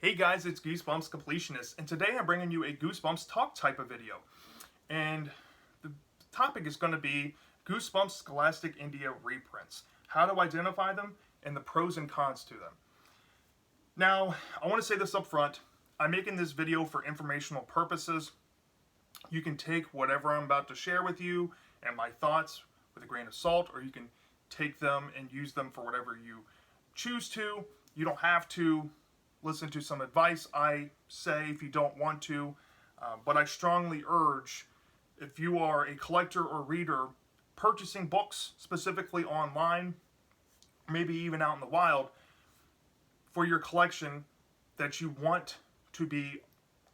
Hey guys, it's Goosebumps Completionist, and today I'm bringing you a Goosebumps talk type of video. And the topic is going to be Goosebumps Scholastic India reprints, how to identify them, and the pros and cons to them. Now, I want to say this up front, I'm making this video for informational purposes. You can take whatever I'm about to share with you and my thoughts with a grain of salt, or you can take them and use them for whatever you choose to. You don't have to listen to some advice I say if you don't want to, but I strongly urge, if you are a collector or reader purchasing books specifically online, maybe even out in the wild, for your collection, that you want to be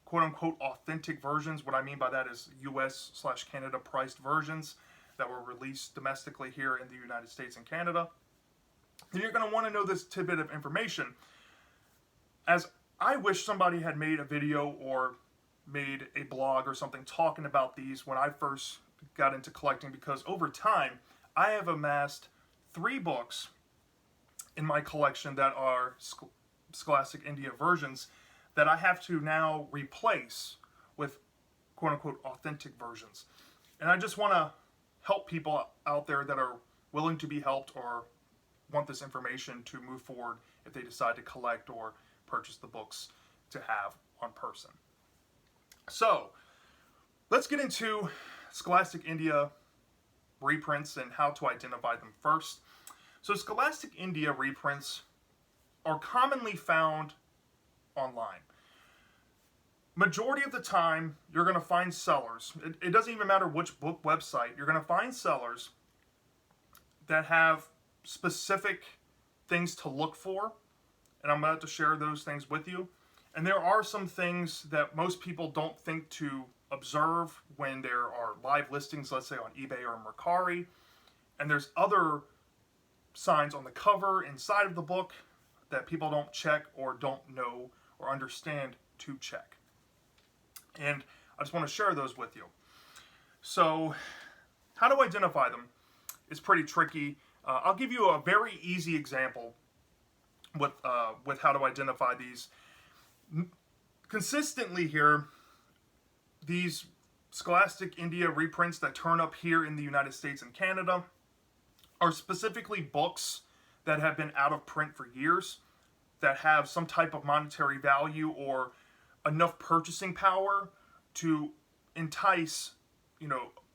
quote-unquote authentic versions. What I mean by that is US/Canada priced versions that were released domestically here in the United States and Canada. Then you're going to want to know this tidbit of information, as I wish somebody had made a video or made a blog or something talking about these when I first got into collecting, because over time I have amassed 3 books in my collection that are Scholastic India versions that I have to now replace with quote-unquote authentic versions. And I just want to help people out there that are willing to be helped or want this information to move forward if they decide to collect or purchase the books to have on person. So let's get into Scholastic India reprints and how to identify them first. So Scholastic India reprints are commonly found online. Majority of the time, you're going to find sellers. It doesn't even matter which book website. You're going to find sellers that have specific things to look for, and I'm about to share those things with you. And there are some things that most people don't think to observe when there are live listings, let's say on eBay or Mercari. And there's other signs on the cover, inside of the book, that people don't check or don't know or understand to check. And I just want to share those with you. So, how to identify them is pretty tricky. I'll give you a very easy example with how to identify these. Consistently here, these Scholastic India reprints that turn up here in the United States and Canada are specifically books that have been out of print for years, that have some type of monetary value or enough purchasing power to entice,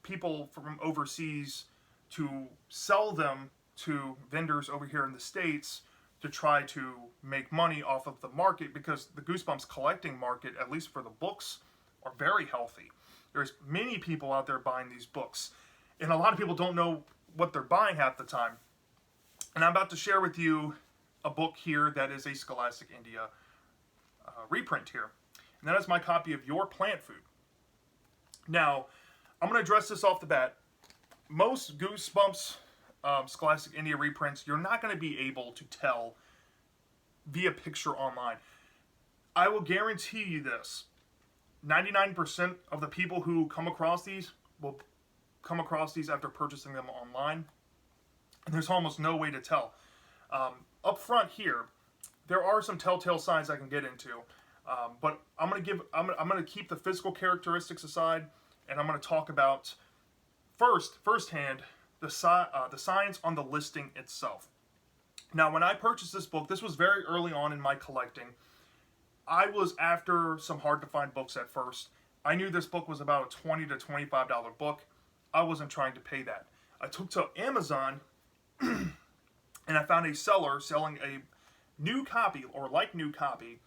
people from overseas to sell them to vendors over here in the States to try to make money off of the market, because the Goosebumps collecting market, at least for the books, are very healthy. There's many people out there buying these books, and a lot of people don't know what they're buying half the time. And I'm about to share with you a book here that is a Scholastic India reprint here. And that is my copy of Your Plant Food. Now, I'm going to address this off the bat. Most Goosebumps Scholastic India reprints, you're not going to be able to tell via picture online. I will guarantee you this. 99% of the people who come across these will come across these after purchasing them online. And there's almost no way to tell. Up front here, there are some telltale signs I can get into, but I'm going to keep the physical characteristics aside, and I'm going to talk about firsthand the signs on the listing itself. Now, when I purchased this book, this was very early on in my collecting. I was after some hard-to-find books at first. I knew this book was about a $20 to $25 book. I wasn't trying to pay that. I took to Amazon, and I found a seller selling a new copy, or like new copy,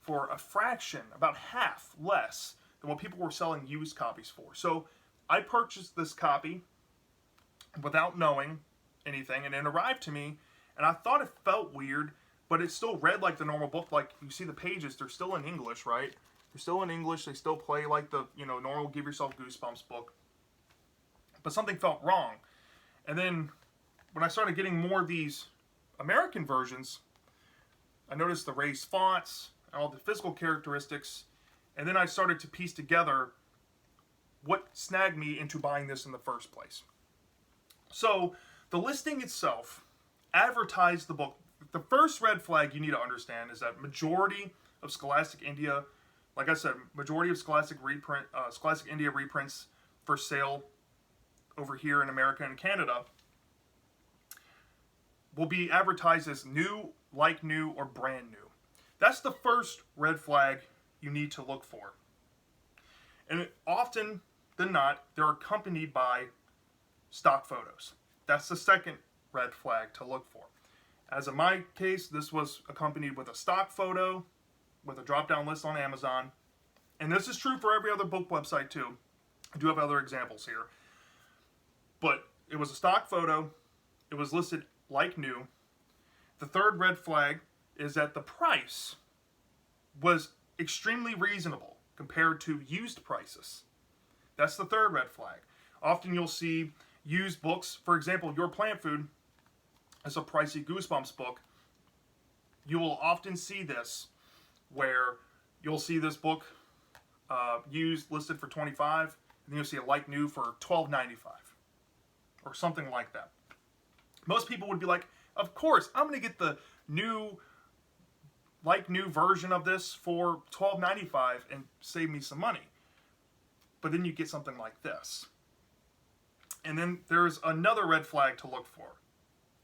for a fraction, about half less than what people were selling used copies for. So I purchased this copy without knowing anything, and it arrived to me, and I thought it felt weird, but it still read like the normal book. Like, you see the pages, they're still in English, right? They're still in English, they still play like the, normal Give Yourself Goosebumps book. But something felt wrong. And then, when I started getting more of these American versions, I noticed the raised fonts, and all the physical characteristics, and then I started to piece together what snagged me into buying this in the first place. So, the listing itself advertised the book. The first red flag you need to understand is that majority of Scholastic India, like I said, majority of Scholastic India reprints for sale over here in America and Canada will be advertised as new, like new, or brand new. That's the first red flag you need to look for. And often than not, they're accompanied by stock photos. That's the second red flag to look for. As in my case, this was accompanied with a stock photo with a drop-down list on Amazon. And this is true for every other book website too. I do have other examples here. But it was a stock photo. It was listed like new. The third red flag is that the price was extremely reasonable compared to used prices. That's the third red flag. Often you'll see used books. For example, Your Plant Food is a pricey Goosebumps book. You will often see this where you'll see this book used, listed for $25, and then you'll see a like new for $12.95 or something like that. Most people would be like, of course, I'm going to get the new, like new version of this for $12.95 and save me some money. But then you get something like this. And then there's another red flag to look for,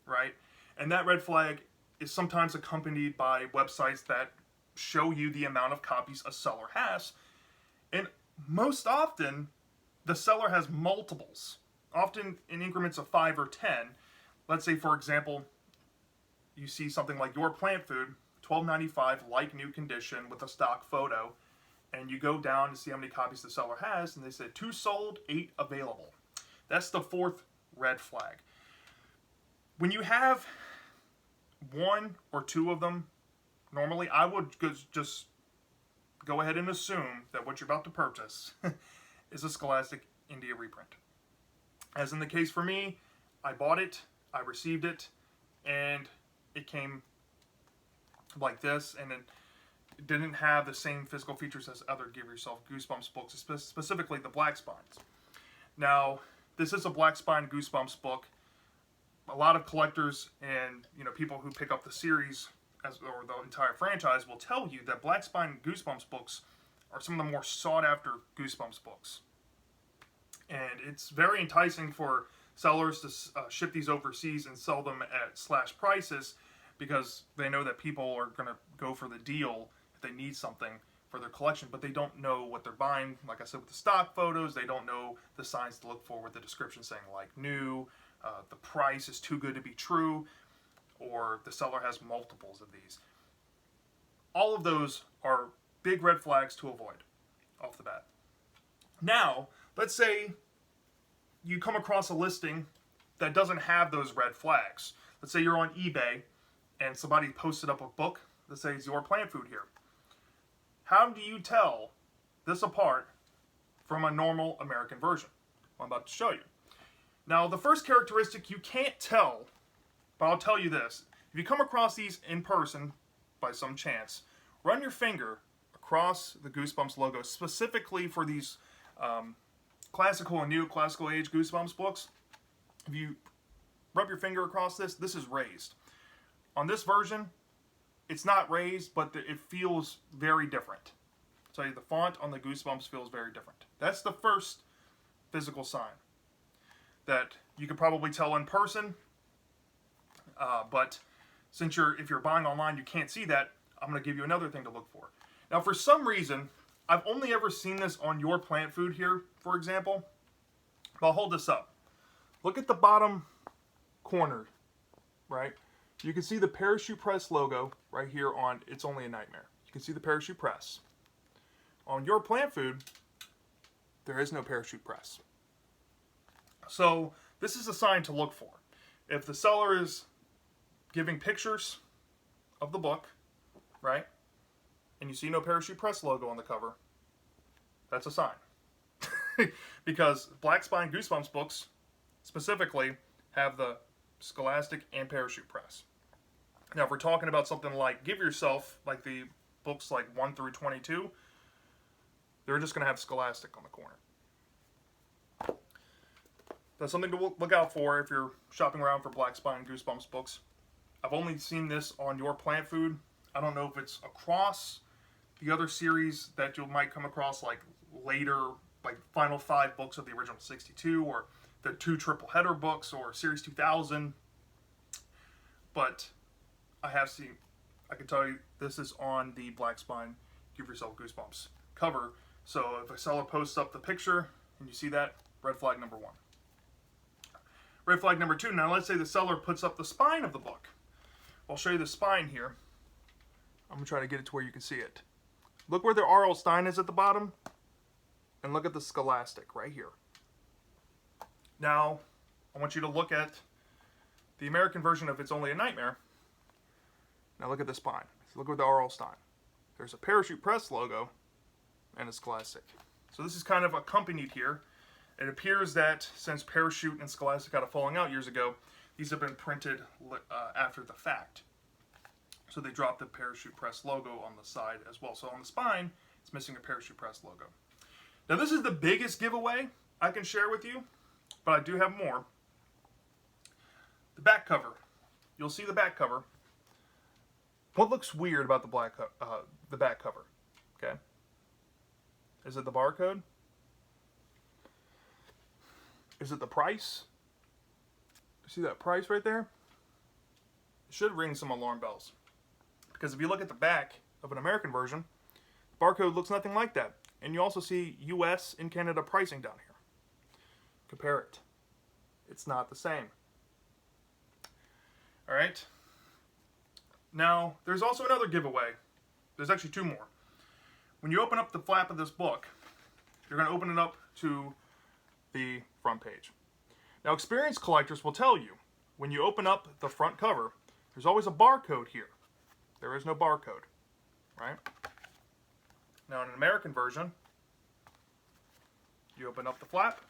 right? And that red flag is sometimes accompanied by websites that show you the amount of copies a seller has. And most often, the seller has multiples, often in increments of 5 or 10. Let's say, for example, you see something like Your Plant Food, $12.95, like new condition with a stock photo, and you go down to see how many copies the seller has, and they say 2 sold, 8 available. That's the fourth red flag. When you have 1 or 2 of them, normally I would just go ahead and assume that what you're about to purchase is a Scholastic India reprint. As in the case for me, I bought it, I received it, and it came like this, and it didn't have the same physical features as other Give Yourself Goosebumps books, specifically the Black Spines. Now, this is a Black Spine Goosebumps book. A lot of collectors and people who pick up the series or the entire franchise will tell you that Black Spine Goosebumps books are some of the more sought after Goosebumps books. And it's very enticing for sellers to ship these overseas and sell them at slash prices because they know that people are going to go for the deal if they need something for their collection, but they don't know what they're buying. Like I said, with the stock photos, they don't know the signs to look for with the description saying like new, the price is too good to be true, or the seller has multiples of these. All of those are big red flags to avoid off the bat. Now, let's say you come across a listing that doesn't have those red flags. Let's say you're on eBay and somebody posted up a book that says Your Plant Food here. How do you tell this apart from a normal American version? I'm about to show you. Now, the first characteristic you can't tell, but I'll tell you this. If you come across these in person by some chance, run your finger across the Goosebumps logo, specifically for these classical and neoclassical age Goosebumps books. If you rub your finger across this, this is raised. On this version, it's not raised, but it feels very different. So the font on the Goosebumps feels very different. That's the first physical sign that you could probably tell in person. But since if you're buying online, you can't see that, I'm going to give you another thing to look for. Now, for some reason, I've only ever seen this on Your Plant Food here, for example. But I'll hold this up. Look at the bottom corner, right? You can see the Parachute Press logo right here on It's Only a Nightmare. You can see the Parachute Press. On Your Plant Food, there is no Parachute Press. So this is a sign to look for. If the seller is giving pictures of the book, right, and you see no Parachute Press logo on the cover, that's a sign. Because Black Spine Goosebumps books specifically have the Scholastic and Parachute Press. Now, if we're talking about something like Give Yourself, like the books like 1 through 22, they're just going to have Scholastic on the corner. That's something to look out for if you're shopping around for Black Spine Goosebumps books. I've only seen this on Your Plant Food. I don't know if it's across the other series that you might come across like later, like final 5 books of the original 62, or the 2 triple header books, or Series 2000. But I can tell you this is on the Black Spine Give Yourself Goosebumps cover. So if a seller posts up the picture and you see that, red flag number 1. Red flag number 2, now let's say the seller puts up the spine of the book. I'll show you the spine here. I'm going to try to get it to where you can see it. Look where the R.L. Stine is at the bottom, and look at the Scholastic right here. Now, I want you to look at the American version of It's Only a Nightmare. Now look at the spine. Look at the R.L. Stine. There's a Parachute Press logo and a Scholastic. So this is kind of accompanied here. It appears that since Parachute and Scholastic had a falling out years ago, these have been printed after the fact. So they dropped the Parachute Press logo on the side as well. So on the spine, it's missing a Parachute Press logo. Now this is the biggest giveaway I can share with you, but I do have more. The back cover. You'll see the back cover. What looks weird about the back cover? Okay. Is it the barcode? Is it the price? See that price right there? It should ring some alarm bells. Because if you look at the back of an American version, the barcode looks nothing like that. And you also see US and Canada pricing down here. Compare it. It's not the same. Alright. Now, there's also another giveaway. There's actually 2 more. When you open up the flap of this book, you're going to open it up to the front page. Now, experienced collectors will tell you, when you open up the front cover, there's always a barcode here. There is no barcode, right? Now, in an American version, you open up the flap,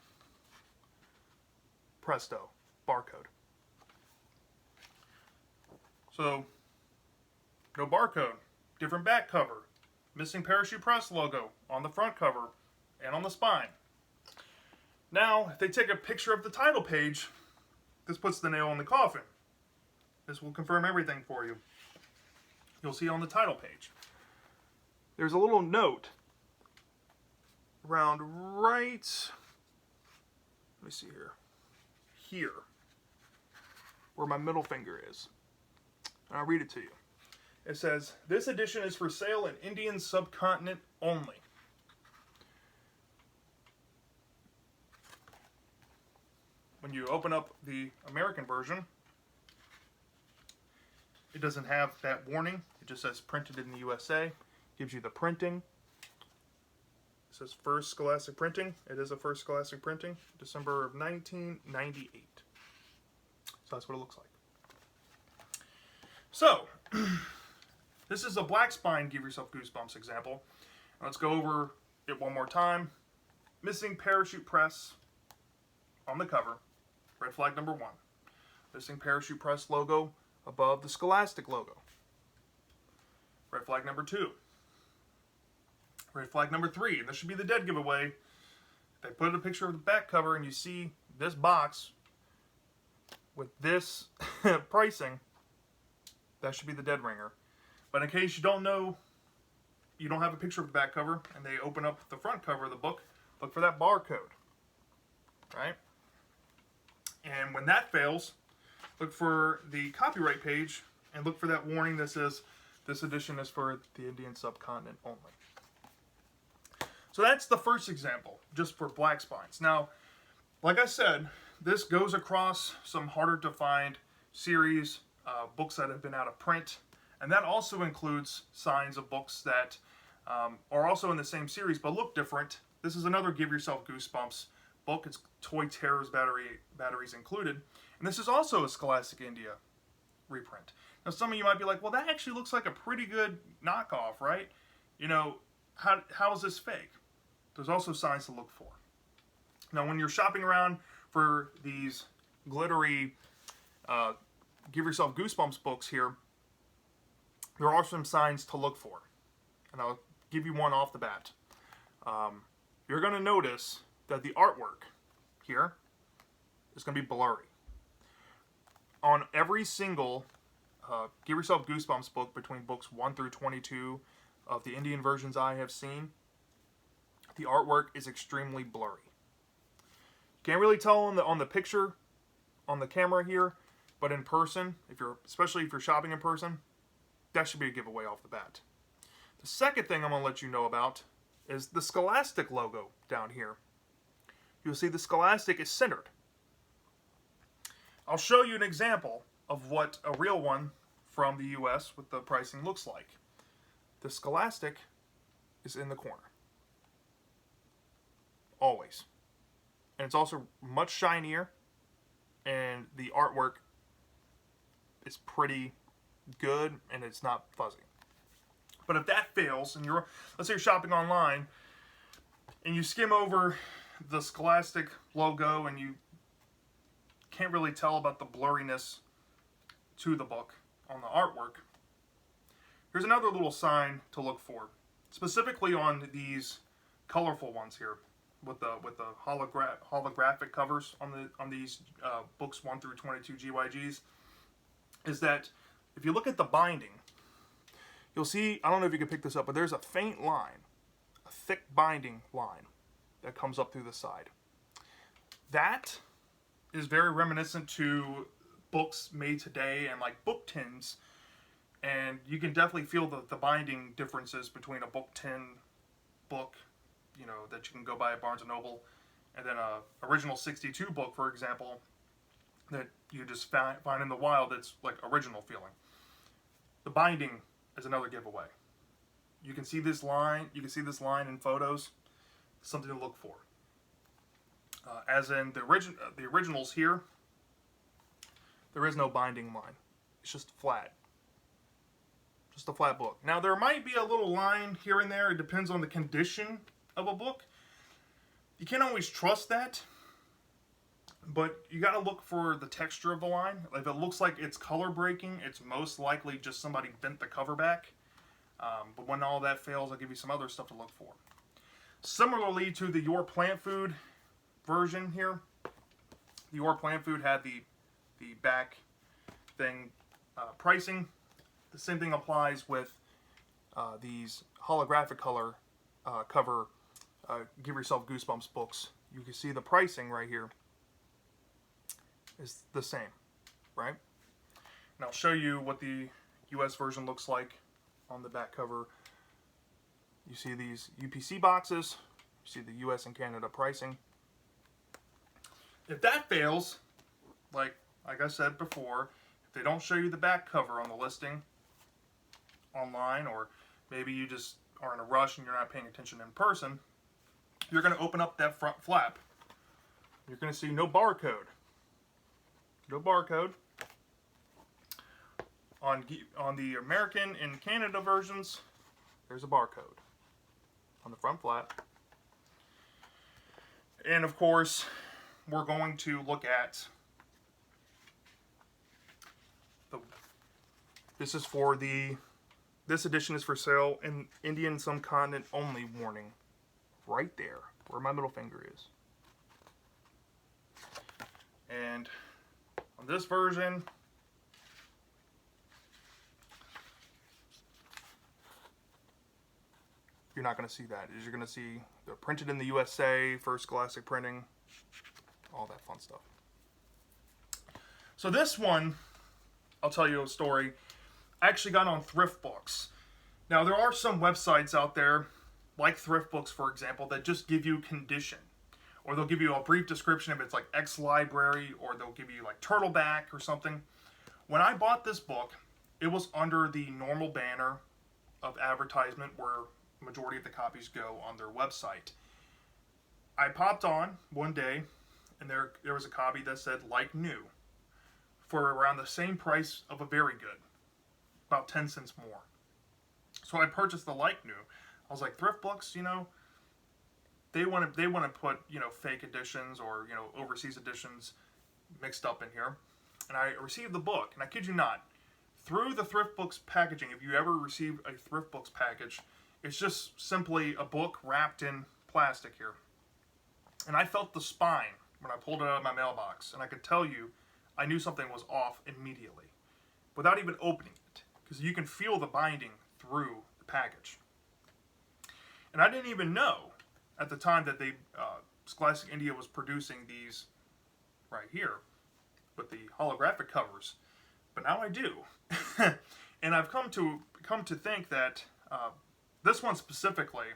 presto, barcode. So, no barcode, different back cover, missing Parachute Press logo on the front cover and on the spine. Now, if they take a picture of the title page, this puts the nail in the coffin. This will confirm everything for you. You'll see on the title page. There's a little note around right, let me see here, where my middle finger is. And I'll read it to you. It says, "This edition is for sale in Indian subcontinent only." When you open up the American version, it doesn't have that warning. It just says printed in the USA. Gives you the printing. It says first Scholastic printing. It is a first Scholastic printing, December of 1998. So that's what it looks like. So, this is a Black Spine Give Yourself Goosebumps example. Let's go over it one more time. Missing Parachute Press on the cover. Red flag number 1. Missing Parachute Press logo above the Scholastic logo. Red flag number 2. Red flag number 3, and this should be the dead giveaway. They put a picture of the back cover and you see this box with this pricing. That should be the dead ringer. But in case you don't know, you don't have a picture of the back cover, and they open up the front cover of the book, look for that barcode. Right? And when that fails, look for the copyright page and look for that warning that says this edition is for the Indian subcontinent only. So that's the first example, just for Black Spines. Now, like I said, this goes across some harder to find series, books that have been out of print, and that also includes signs of books that are also in the same series but look different. This is another Give Yourself Goosebumps book. It's Toy Terrors batteries included. And this is also a Scholastic India reprint. Now some of you might be like, well, that actually looks like a pretty good knockoff, right? You know, how is this fake? There's also signs to look for. Now when you're shopping around for these glittery Give Yourself Goosebumps books here, there are some signs to look for. And I'll give you one off the bat. You're going to notice that the artwork here is going to be blurry. On every single Give Yourself Goosebumps book between books 1 through 22 of the Indian versions I have seen, the artwork is extremely blurry. Can't really tell on the picture, on the camera here, but in person, especially if you're shopping in person, that should be a giveaway off the bat. The second thing I'm going to let you know about is the Scholastic logo down here. You'll see the Scholastic is centered. I'll show you an example of what a real one from the US with the pricing looks like. The Scholastic is in the corner. Always. And it's also much shinier, and the artwork is pretty good, and it's not fuzzy. But if that fails, and let's say you're shopping online, and you skim over the Scholastic logo, and you can't really tell about the blurriness to the book on the artwork, here's another little sign to look for, specifically on these colorful ones here, with the holographic covers on these books 1 through 22 GYGs, is that if you look at the binding, you'll see, I don't know if you can pick this up, but there's a faint line, a thick binding line that comes up through the side. That is very reminiscent to books made today and like book tins, and you can definitely feel the binding differences between a book tin book, that you can go buy at Barnes & Noble, and then a original 62 book, for example, that you just find in the wild that's like original feeling. The binding is another giveaway. You can see this line. You can see this line in photos. Something to look for. As in the originals here, there is no binding line. It's just flat. Just a flat book. Now there might be a little line here and there. It depends on the condition of a book. You can't always trust that, but you got to look for the texture of the line. If it looks like it's color breaking, it's most likely just somebody bent the cover back. But when all that fails, I'll give you some other stuff to look for. Similarly to the Your Plant Food version here, the Your Plant Food had the back thing pricing. The same thing applies with these holographic color cover Give Yourself Goosebumps books. You can see the pricing right here is the same, right? And I'll show you what the US version looks like on the back cover. You see these UPC boxes. You see the US and Canada pricing. If that fails, like I said before, if they don't show you the back cover on the listing online, or maybe you just are in a rush and you're not paying attention in person, you're going to open up that front flap. You're going to see no barcode. No barcode. On the American and Canada versions, there's a barcode on the front flap. And of course, we're going to look at this edition is for sale in Indian subcontinent only warning. Right there, where my middle finger is. And on this version, you're not going to see that. You're going to see they're printed in the USA, first Scholastic printing, all that fun stuff. So this one, I'll tell you a story. I actually got on Thrift Books. Now there are some websites out there, like Thrift Books, for example, that just give you condition. Or they'll give you a brief description if it's like X library, or they'll give you like Turtleback or something. When I bought this book, it was under the normal banner of advertisement where the majority of the copies go on their website. I popped on one day, and there was a copy that said like new, for around the same price of a very good, about 10 cents more. So I purchased the like new. I was like, Thrift Books, they want to put, fake editions or, overseas editions mixed up in here. And I received the book, and I kid you not, through the Thrift Books packaging, if you ever receive a Thrift Books package, it's just simply a book wrapped in plastic here. And I felt the spine when I pulled it out of my mailbox, and I could tell you, I knew something was off immediately, without even opening it, because you can feel the binding through the package. And I didn't even know at the time that Scholastic India was producing these right here with the holographic covers. But now I do. And I've come to think that this one specifically,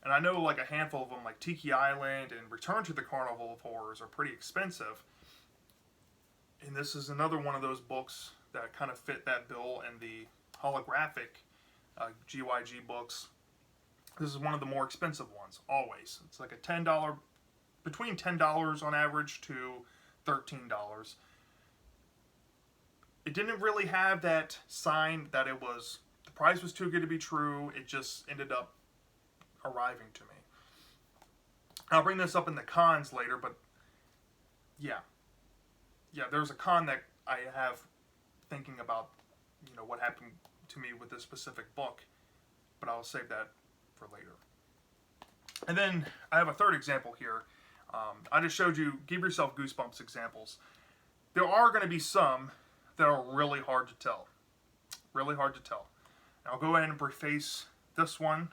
and I know like a handful of them, like Tiki Island and Return to the Carnival of Horrors, are pretty expensive. And this is another one of those books that kind of fit that bill, and the holographic GYG books. This is one of the more expensive ones, always. It's like a $10, between $10 on average to $13. It didn't really have that sign that it was, the price was too good to be true. It just ended up arriving to me. I'll bring this up in the cons later, but yeah, there's a con that I have thinking about, what happened to me with this specific book, but I'll save that for later. And then I have a third example here. I just showed you, give yourself Goosebumps examples. There are going to be some that are really hard to tell. Really hard to tell. Now, I'll go ahead and preface this one.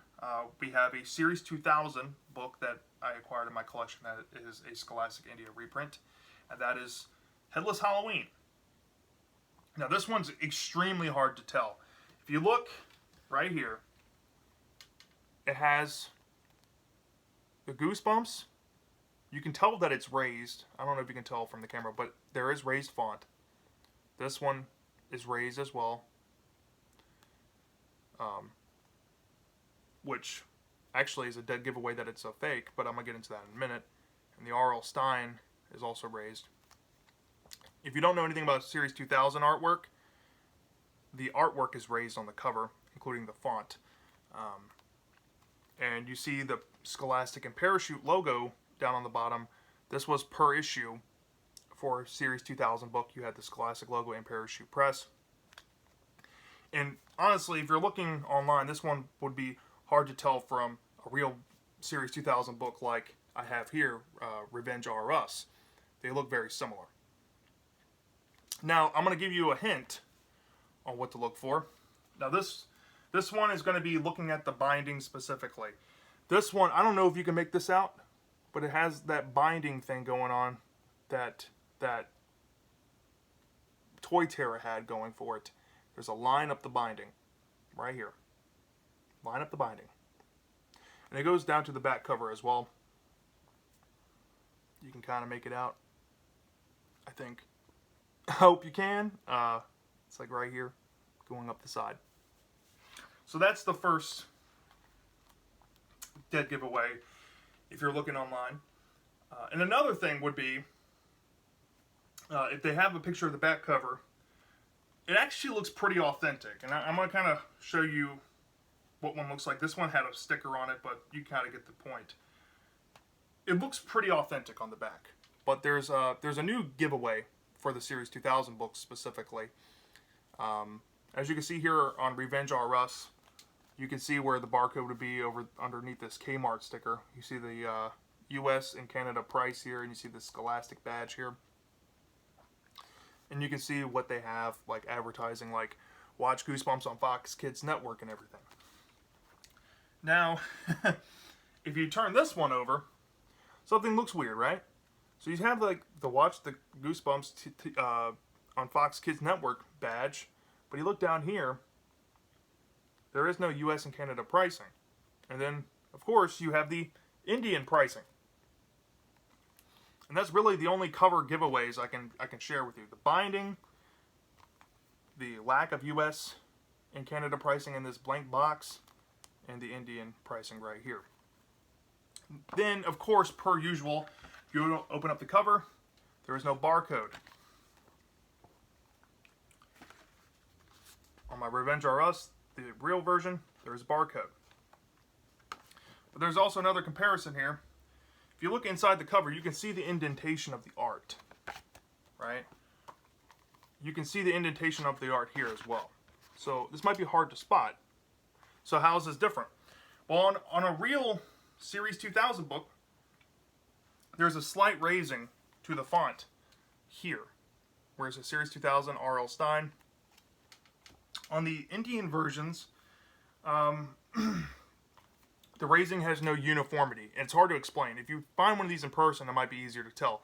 We have a Series 2000 book that I acquired in my collection that is a Scholastic India reprint, and that is Headless Halloween. Now, this one's extremely hard to tell. If you look right here, it has the Goosebumps. You can tell that it's raised. I don't know if you can tell from the camera, but there is raised font. This one is raised as well. Which actually is a dead giveaway that it's a fake, but I'm going to get into that in a minute. And the R.L. Stine is also raised. If you don't know anything about Series 2000 artwork, the artwork is raised on the cover, including the font. And you see the Scholastic and Parachute logo down on the bottom. This was per issue for Series 2000 book. You had the Scholastic logo and Parachute Press. And honestly, if you're looking online, this one would be hard to tell from a real Series 2000 book like I have here, Revenge R Us. They look very similar. Now, I'm going to give you a hint on what to look for. Now, this one is going to be looking at the binding specifically. This one, I don't know if you can make this out, but it has that binding thing going on that Toy Terror had going for it. There's a line up the binding right here. Line up the binding. And it goes down to the back cover as well. You can kind of make it out, I think. I hope you can. It's like right here, going up the side. So that's the first dead giveaway if you're looking online. And another thing would be, if they have a picture of the back cover, it actually looks pretty authentic. And I'm going to kind of show you what one looks like. This one had a sticker on it, but you kind of get the point. It looks pretty authentic on the back. But there's a new giveaway for the Series 2000 books specifically. As you can see here on Revenge R Us, you can see where the barcode would be over underneath this Kmart sticker. You see the US and Canada price here, and you see the Scholastic badge here. And you can see what they have, like advertising, like watch Goosebumps on Fox Kids Network and everything. Now, if you turn this one over, something looks weird, right? So you have like the watch the Goosebumps on Fox Kids Network badge, but you look down here, there is no US and Canada pricing. And then, of course, you have the Indian pricing. And that's really the only cover giveaways I can share with you. The binding, the lack of US and Canada pricing in this blank box, and the Indian pricing right here. Then, of course, per usual, if you open up the cover, there is no barcode. On my Revenge R Us, the real version, there is a barcode. But there's also another comparison here. If you look inside the cover, you can see the indentation of the art, right? You can see the indentation of the art here as well. So this might be hard to spot. So how is this different? Well, on a real Series 2000 book, there's a slight raising to the font here, whereas the Series 2000 R.L. Stine. On the Indian versions, The raising has no uniformity, and it's hard to explain. If you find one of these in person, it might be easier to tell.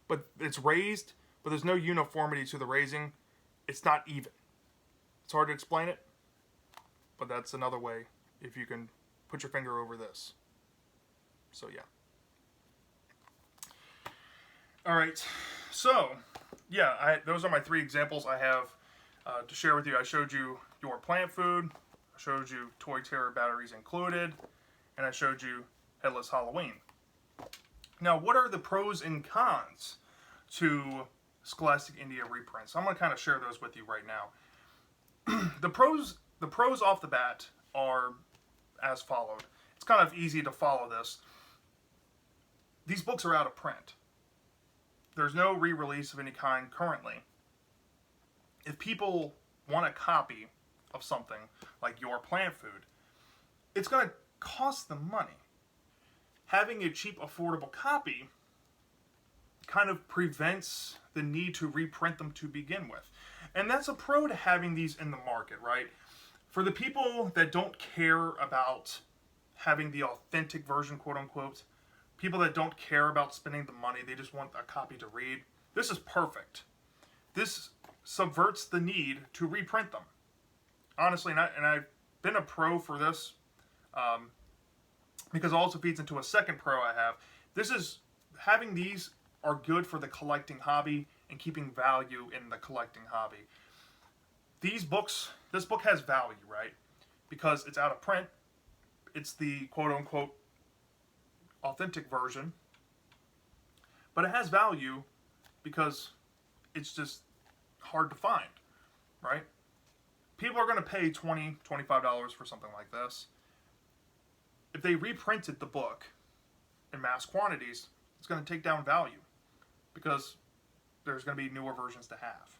But it's raised, but there's no uniformity to the raising. It's not even. It's hard to explain it, but that's another way if you can put your finger over this. So yeah. All right. So yeah, those are my 3 examples I have to share with you. I showed you Your Plant Food, I showed you Toy Terror Batteries Included, and I showed you Headless Halloween. Now, what are the pros and cons to Scholastic India reprints? I'm going to kind of share those with you right now. The pros off the bat are as followed. It's kind of easy to follow this. These books are out of print. There's no re-release of any kind currently. If people want a copy of something like Your Plant Food, it's going to cost them money. Having a cheap, affordable copy kind of prevents the need to reprint them to begin with. And that's a pro to having these in the market, right? For the people that don't care about having the authentic version, quote unquote, people that don't care about spending the money, they just want a copy to read, this is perfect. This subverts the need to reprint them. Honestly, and I've been a pro for this, because it also feeds into a second pro I have. Having these are good for the collecting hobby and keeping value in the collecting hobby. This book has value, right? Because it's out of print. It's the quote-unquote authentic version. But it has value because it's just hard to find, right? People are going to pay $20, $25 for something like this. If they reprinted the book in mass quantities, it's going to take down value because there's going to be newer versions to have.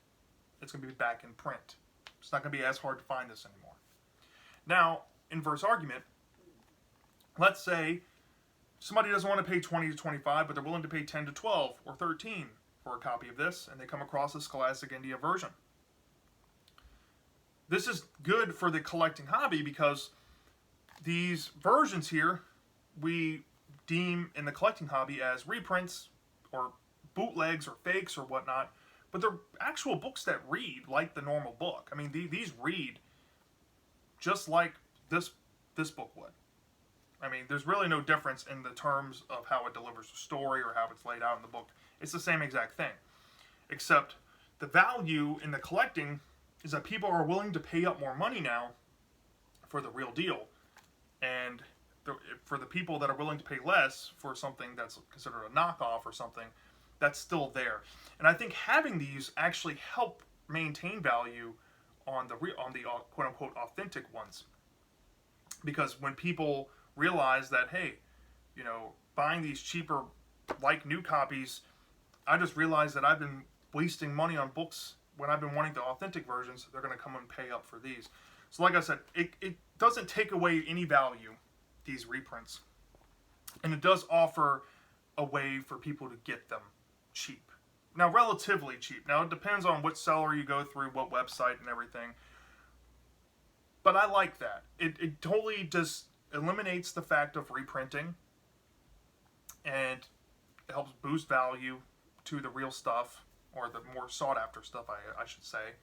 It's going to be back in print. It's not going to be as hard to find this anymore. Now, inverse argument, let's say somebody doesn't want to pay $20 to $25, but they're willing to pay $10 to $12 or $13 for a copy of this, and they come across a Scholastic India version. This is good for the collecting hobby because these versions here we deem in the collecting hobby as reprints or bootlegs or fakes or whatnot, but they're actual books that read like the normal book. I mean, these read just like this book would. I mean, there's really no difference in the terms of how it delivers the story or how it's laid out in the book. It's the same exact thing, except the value in the collecting is that people are willing to pay up more money now for the real deal. And for the people that are willing to pay less for something that's considered a knockoff or something, that's still there. And I think having these actually help maintain value on the quote-unquote authentic ones. Because when people realize that, hey, buying these cheaper, like new copies, I just realized that I've been wasting money on books when I've been wanting the authentic versions, they're going to come and pay up for these. So like I said, it doesn't take away any value, these reprints. And it does offer a way for people to get them cheap. Now, relatively cheap. Now, it depends on what seller you go through, what website and everything. But I like that. It totally just eliminates the fact of reprinting. And it helps boost value to the real stuff, or the more sought-after stuff, I should say.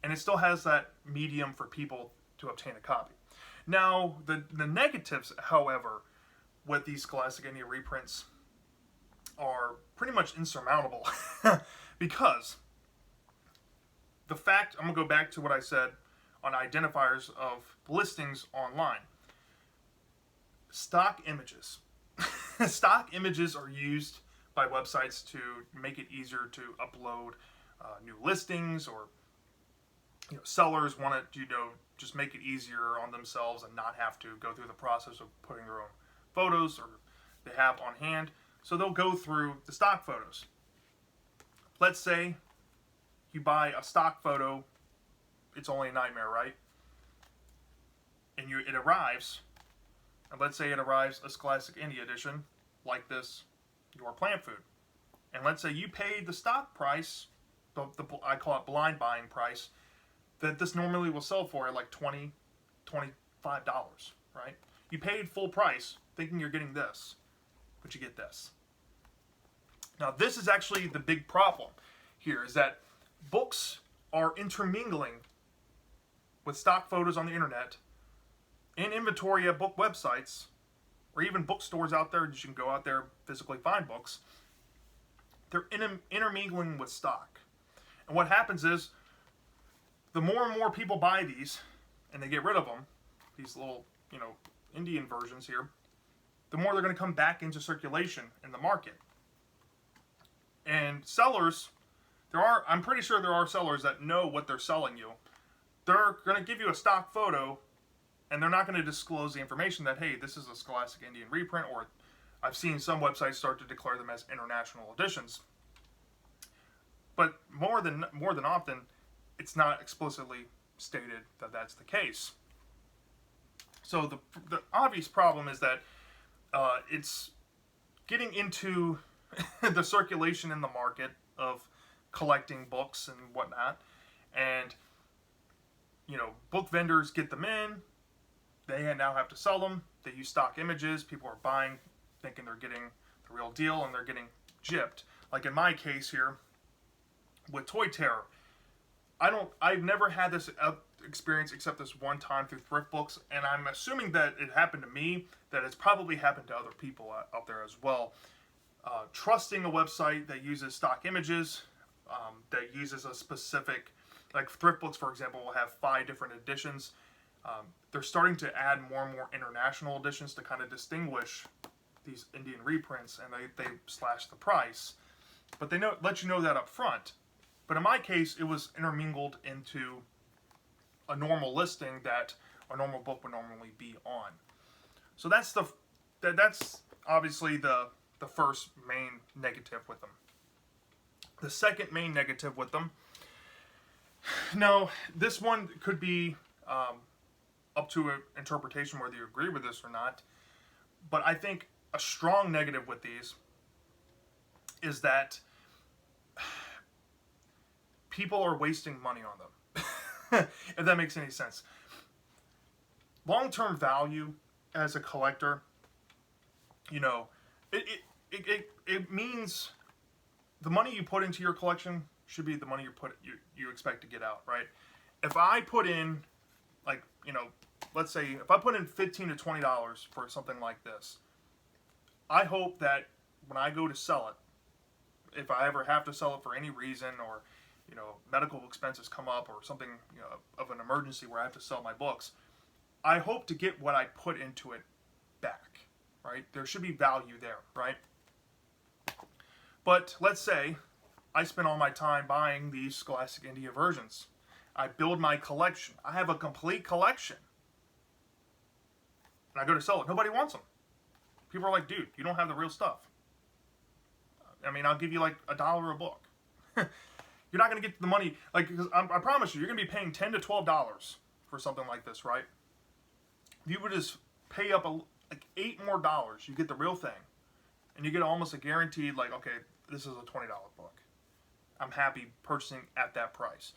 And it still has that medium for people to obtain a copy. Now, the negatives, however, with these Scholastic India reprints are pretty much insurmountable. Because the fact, I'm going to go back to what I said on identifiers of listings online. Stock images. Stock images are used by websites to make it easier to upload new listings, or sellers want to just make it easier on themselves and not have to go through the process of putting their own photos or they have on hand. So they'll go through the stock photos. Let's say you buy a stock photo, it's only a nightmare, right? And it arrives, and let's say it arrives a Scholastic India edition like this, Your Plant Food. And let's say you paid the stock price, I call it blind buying price, that this normally will sell for at like $20, $25, right? You paid full price thinking you're getting this, but you get this. Now, this is actually the big problem here, is that books are intermingling with stock photos on the internet, in inventory at book websites, or even bookstores out there. You can go out there physically find books. They're intermingling with stock. And what happens is, the more and more people buy these, and they get rid of them, these little, Indian versions here, the more they're going to come back into circulation in the market. And sellers, I'm pretty sure there are sellers that know what they're selling you. They're going to give you a stock photo, and they're not going to disclose the information that, hey, this is a Scholastic Indian reprint, or I've seen some websites start to declare them as international editions. But more than often, it's not explicitly stated that that's the case. So the obvious problem is that it's getting into the circulation in the market of collecting books and whatnot, and book vendors get them in. They now have to sell them. They use stock images. People are buying, thinking they're getting the real deal, and they're getting gypped. Like in my case here with Toy Terror, I've never had this experience except this one time through thrift books, and I'm assuming that it happened to me, that it's probably happened to other people out there as well. Trusting a website that uses stock images, that uses a specific, like thrift books, for example, will have 5 different editions. They're starting to add more and more international editions to kind of distinguish these Indian reprints, and they slash the price. But they let you know that up front. But in my case, it was intermingled into a normal listing that a normal book would normally be on. So that's obviously the first main negative with them. The second main negative with them, now this one could be up to an interpretation whether you agree with this or not, but I think a strong negative with these is that people are wasting money on them. If that makes any sense. Long-term value as a collector, it means the money you put into your collection should be the money you expect to get out, right? If I put in, let's say if I put in $15 to $20 for something like this, I hope that when I go to sell it, if I ever have to sell it for any reason, or medical expenses come up, or something of an emergency where I have to sell my books, I hope to get what I put into it back, right? There should be value there, right? But let's say I spend all my time buying these Scholastic India versions. I build my collection. I have a complete collection. And I go to sell it. Nobody wants them. People are like, dude, you don't have the real stuff. I mean, I'll give you like $1 a book. You're not going to get the money, because I promise you, you're going to be paying $10 to $12 for something like this, right? If you would just pay up $8 more, you get the real thing. And you get almost a guaranteed, okay, this is a $20 book. I'm happy purchasing at that price.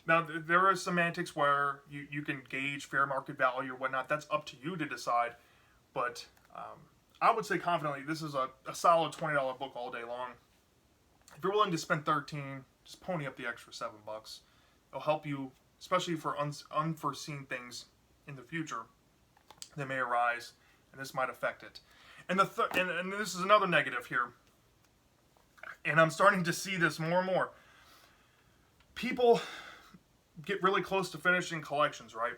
Now, there is semantics where you can gauge fair market value or whatnot. That's up to you to decide. But I would say confidently, this is a solid $20 book all day long. If you're willing to spend $13, just pony up the extra $7. It'll help you, especially for unforeseen things in the future that may arise, and this might affect it. And and this is another negative here, and I'm starting to see this more and more. People get really close to finishing collections, right?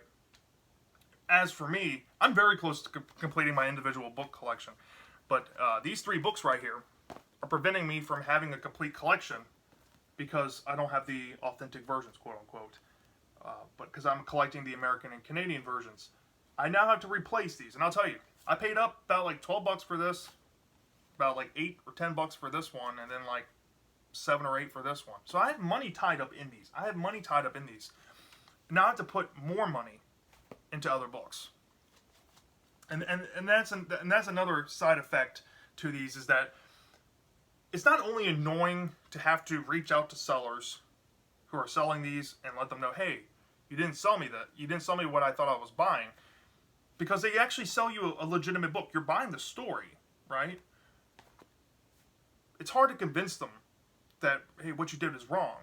As for me, I'm very close to completing my individual book collection, but these 3 books right here are preventing me from having a complete collection because I don't have the authentic versions, quote unquote. But because I'm collecting the American and Canadian versions, I now have to replace these. And I'll tell you, I paid up about $12 for this, about $8 or $10 for this one, and then 7 or 8 for this one. So I have money tied up in these. Now I have to put more money into other books. And that's another side effect to these, is that it's not only annoying to have to reach out to sellers who are selling these and let them know, hey, you didn't sell me that. You didn't sell me what I thought I was buying. because they actually sell you a legitimate book. You're buying the story, right? It's hard to convince them that, hey, what you did is wrong.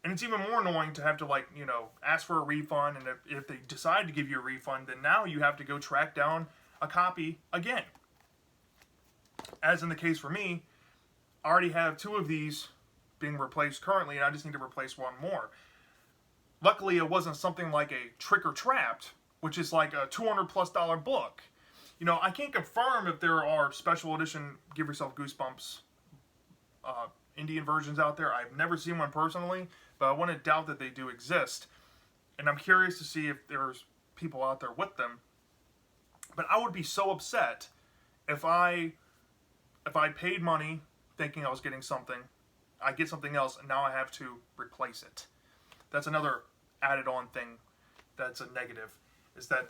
And it's even more annoying to have to, like, you know, ask for a refund, and if they decide to give you a refund, then now you have to go track down a copy again. As in the case for me, I already have 2 of these being replaced currently, and I just need to replace 1 more. Luckily, it wasn't something like a Trick or Trapped, which is like a $200+ book. You know, I can't confirm if there are special edition Give Yourself Goosebumps Indian versions out there. I've never seen one personally, but I wouldn't doubt that they do exist. And I'm curious to see if there's people out there with them. But I would be so upset if I paid money thinking I was getting something, I get something else, and now I have to replace it. That's another added on thing that's a negative, is that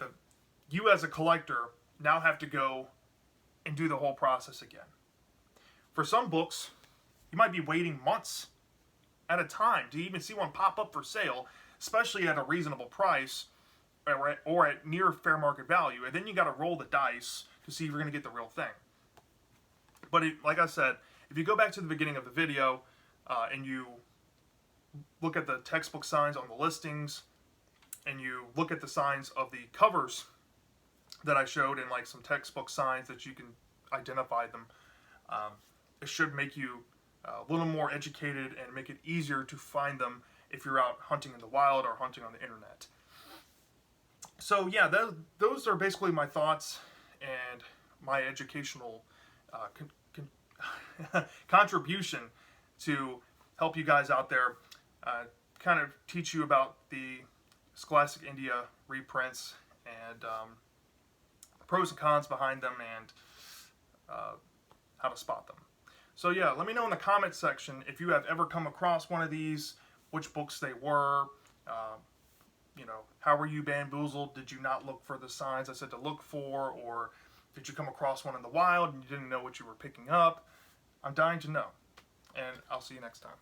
you as a collector now have to go and do the whole process again. For some books, you might be waiting months at a time to even see one pop up for sale, especially at a reasonable price or at near fair market value. And then you got to roll the dice to see if you're going to get the real thing. But like I said, if you go back to the beginning of the video and you look at the textbook signs on the listings, and you look at the signs of the covers that I showed, and like some textbook signs that you can identify them, it should make you a little more educated and make it easier to find them if you're out hunting in the wild or hunting on the internet. So yeah, those are basically my thoughts and my educational contribution to help you guys out there, kind of teach you about the Scholastic India reprints and pros and cons behind them, and how to spot them. So yeah, let me know in the comment section if you have ever come across one of these, which books they were, you know, how were you bamboozled? Did you not look for the signs I said to look for, or did you come across one in the wild and you didn't know what you were picking up? I'm dying to know, and I'll see you next time.